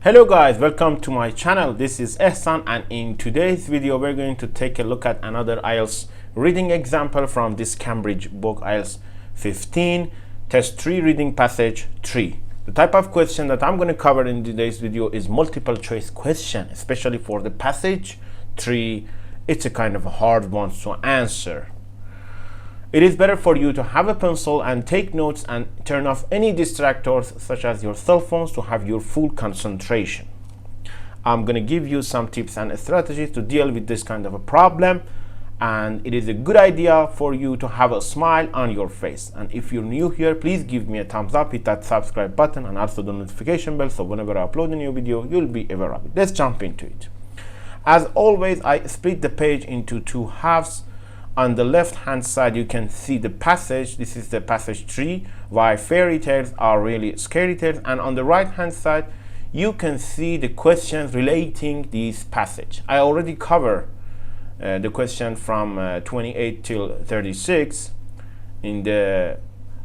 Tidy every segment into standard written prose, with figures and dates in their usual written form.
Hello guys, welcome to my channel. This is Ehsan, and in today's video we're going to take a look at another IELTS reading example from this Cambridge book, IELTS 15 test 3 reading passage 3. The type of question that I'm going to cover in today's video is multiple choice question, especially for the passage 3. It's a kind of a hard one to answer. It is better for you to have a pencil and take notes and turn off any distractors such as your cell phones to have your full concentration. I'm going to give you some tips and strategies to deal with this kind of a problem, and it is a good idea for you to have a smile on your face. And if you're new here, please give me a thumbs up, hit that subscribe button, and also the notification bell so whenever I upload a new video you'll be aware of it. Let's jump into it. As always, I split the page into two halves. On the left hand side you can see the passage. This is the passage 3, why fairy tales are really scary tales, and on the right hand side you can see the questions relating this passage. I already covered the question from 28 till 36 in the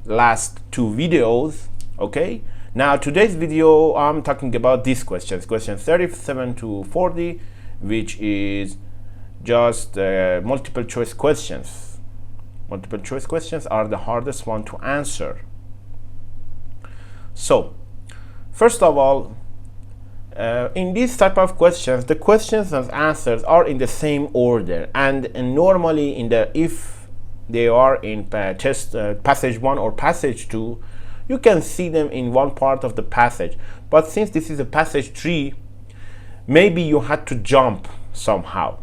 last two videos. Okay, now today's video I'm talking about these questions, question 37 to 40, which is just multiple choice questions. Multiple choice questions are the hardest one to answer. So first of all, in this type of questions, the questions and answers are in the same order, and normally if they are in passage 1 or passage 2, you can see them in one part of the passage. But since this is a passage 3, maybe you had to jump somehow.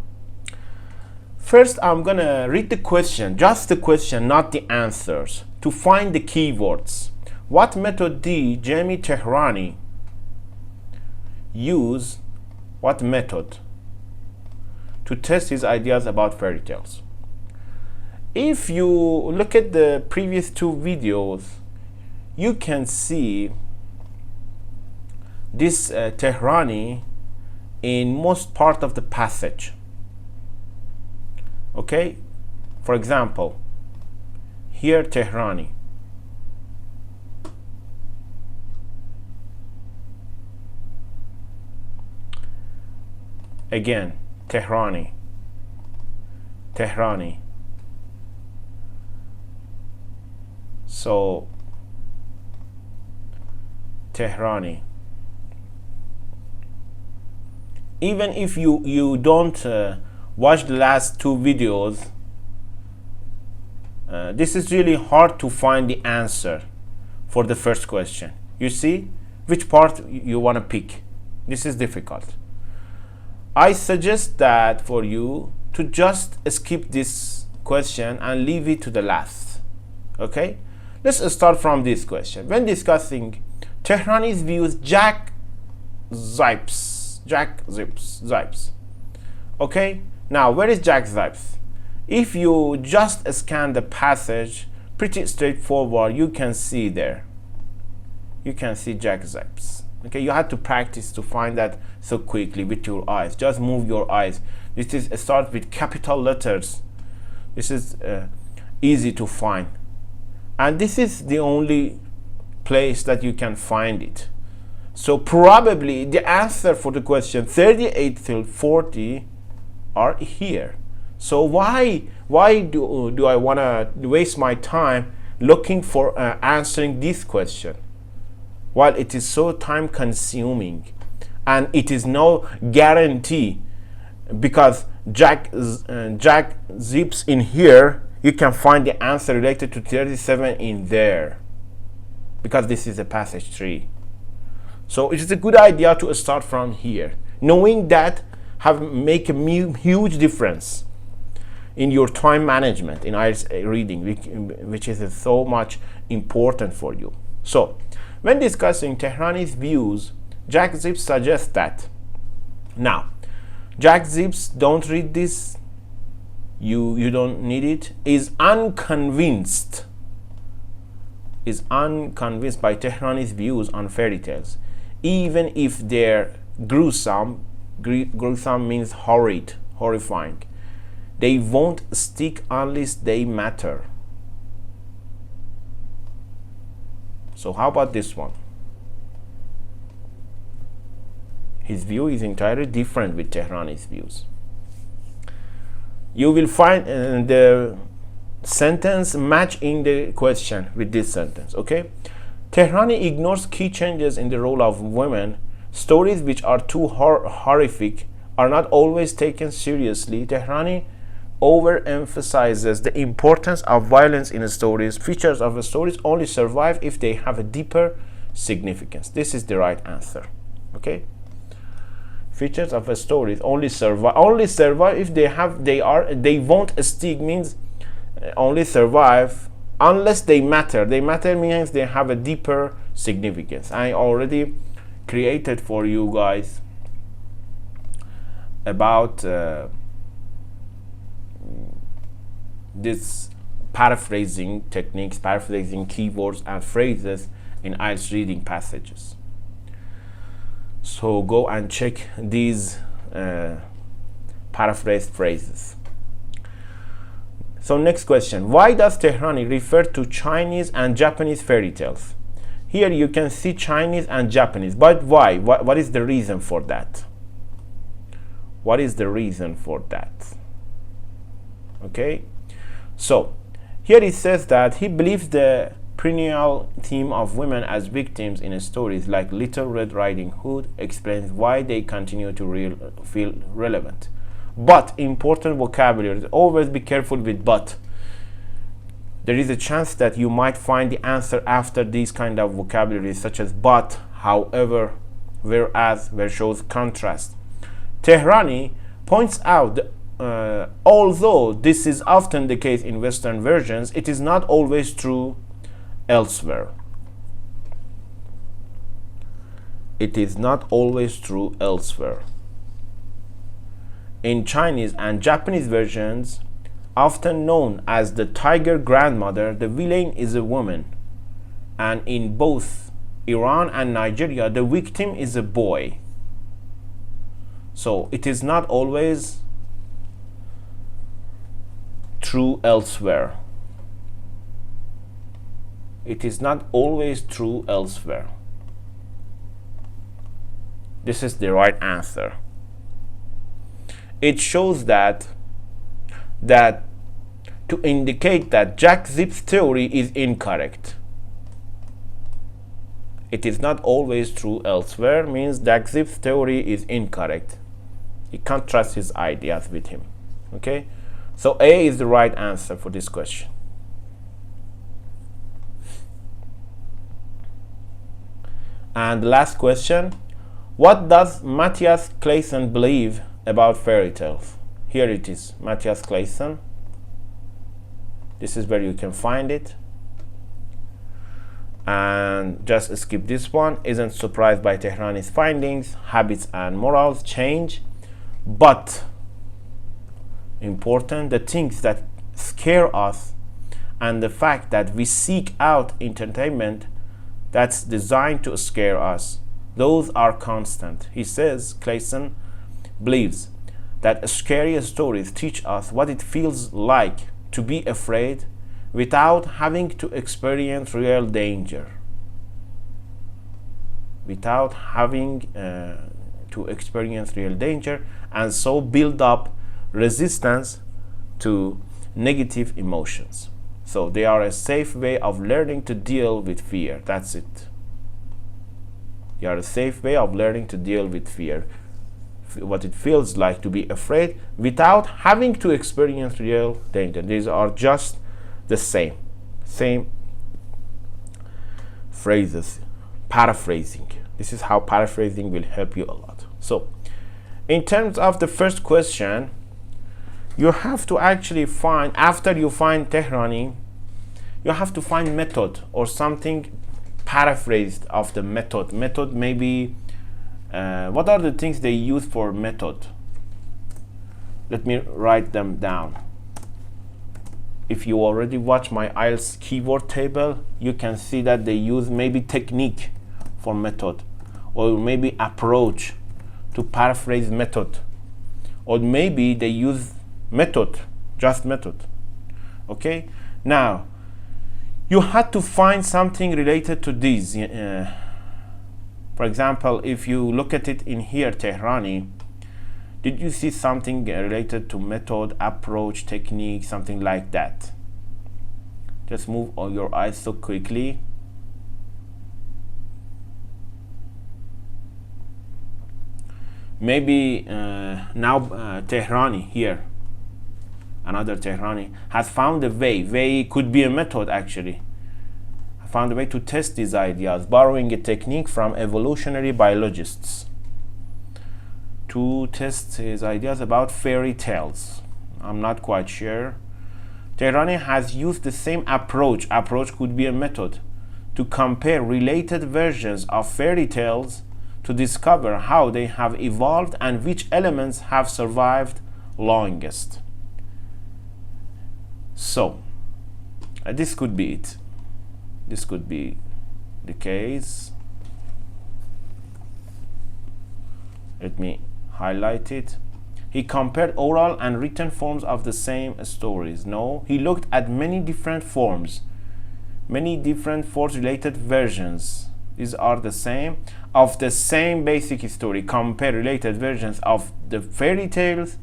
First, I'm gonna read the question, just the question, not the answers, to find the keywords. What method did Jamie Tehrani use? What method to test his ideas about fairy tales? If you look at the previous two videos, you can see this Tehrani in most part of the passage. Okay, for example, here Tehrani. Again, Tehrani. Tehrani. So, Tehrani. Even if you don't watch the last two videos, this is really hard to find the answer for the first question. You see which part you want to pick. This is difficult. I suggest that for you to just skip this question and leave it to the last. Okay, let's start from this question. When discussing Tehrani's views, Jack Zipes. Okay, now where is Jack Zipes? If you just scan the passage, pretty straightforward, you can see there. You can see Jack Zipes. Okay, you have to practice to find that so quickly with your eyes. Just move your eyes. This is start with capital letters. This is easy to find, and this is the only place that you can find it. So probably the answer for the question 38 till 40 are here. So why do I want to waste my time looking for answering this question while it is so time consuming and it is no guarantee? Because Jack Zips in here, you can find the answer related to 37 in there, because this is a passage 3. So it is a good idea to start from here. Knowing that make a huge difference in your time management in IELTS reading, which is so much important for you. So when discussing Tehrani's views, Jack Zips suggests that. Now, Jack Zips, don't read this. You don't need it. Is unconvinced by Tehrani's views on fairy tales, even if they're gruesome. Gruesome means horrid, horrifying. They won't stick unless they matter. So how about this one? His view is entirely different with Tehrani's views. You will find the sentence match in the question with this sentence. Okay, Tehrani ignores key changes in the role of women. Stories which are too horrific are not always taken seriously. Tehrani overemphasizes the importance of violence in stories. Features of stories only survive if they have a deeper significance. This is the right answer. Okay, features of stories only survive if they won't stick, means only survive unless they matter. They matter means they have a deeper significance. I already created for you guys about this paraphrasing techniques, paraphrasing keywords and phrases in IELTS reading passages. So go and check these paraphrased phrases. So next question, why does Tehrani refer to Chinese and Japanese fairy tales? Here you can see Chinese and Japanese, but why? What is the reason for that? What is the reason for that? Okay, so here it says that he believes the perennial theme of women as victims in stories like Little Red Riding Hood explains why they continue to feel relevant. But important vocabulary. Always be careful with but. There is a chance that you might find the answer after these kind of vocabulary such as but, however, whereas, where shows contrast. Tehrani points out that although this is often the case in Western versions, it is not always true elsewhere. It is not always true elsewhere. In Chinese and Japanese versions, often known as the tiger grandmother, the villain is a woman, and in both Iran and Nigeria, the victim is a boy. So it is not always true elsewhere. It is not always true elsewhere. This is the right answer. It shows that to indicate that Jack Zip's theory is incorrect. It is not always true elsewhere means Jack Zip's theory is incorrect. He can't trust his ideas with him. Okay, so A is the right answer for this question. And the last question, what does Matthias Clayson believe about fairy tales? Here it is, Matthias Clayson. This is where you can find it. And just skip this one. Isn't surprised by Tehrani's findings, habits and morals change, but important, the things that scare us and the fact that we seek out entertainment that's designed to scare us, those are constant. He says, Clayson believes that scary stories teach us what it feels like to be afraid without having to experience real danger. Without having to experience real danger, and so build up resistance to negative emotions. So they are a safe way of learning to deal with fear. That's it. They are a safe way of learning to deal with fear. What it feels like to be afraid without having to experience real danger. These are just the same phrases. Paraphrasing. This is how paraphrasing will help you a lot. So in terms of the first question, you have to actually find, after you find Tehrani, you have to find method or something paraphrased of the method. Method maybe, what are the things they use for method? Let me write them down. If you already watch my IELTS keyword table, you can see that they use maybe technique for method, or maybe approach to paraphrase method, or maybe they use method, just method. Okay, now you had to find something related to these. For For example, if you look at it in here, Tehrani, did you see something related to method, approach, technique, something like that? Just move all your eyes so quickly. Maybe now Tehrani here, another Tehrani, has found a way could be a method actually, found a way to test these ideas, borrowing a technique from evolutionary biologists to test his ideas about fairy tales. I'm not quite sure. Tehrani has used the same approach could be a method, to compare related versions of fairy tales to discover how they have evolved and which elements have survived longest. So this could be it. This could be the case. Let me highlight it. He compared oral and written forms of the same stories. No, he looked at many different forms related versions. These are the same of the same basic story. Compare related versions of the fairy tales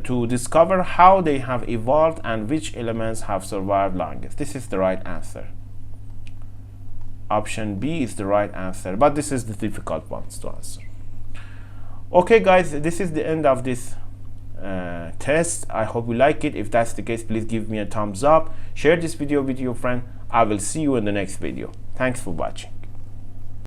to discover how they have evolved and which elements have survived longest. This is the right answer. Option B is the right answer, but this is the difficult ones to answer. Okay guys, this is the end of this test. I hope you like it. If that's the case, please give me a thumbs up, share this video with your friend. I will see you in the next video. Thanks for watching.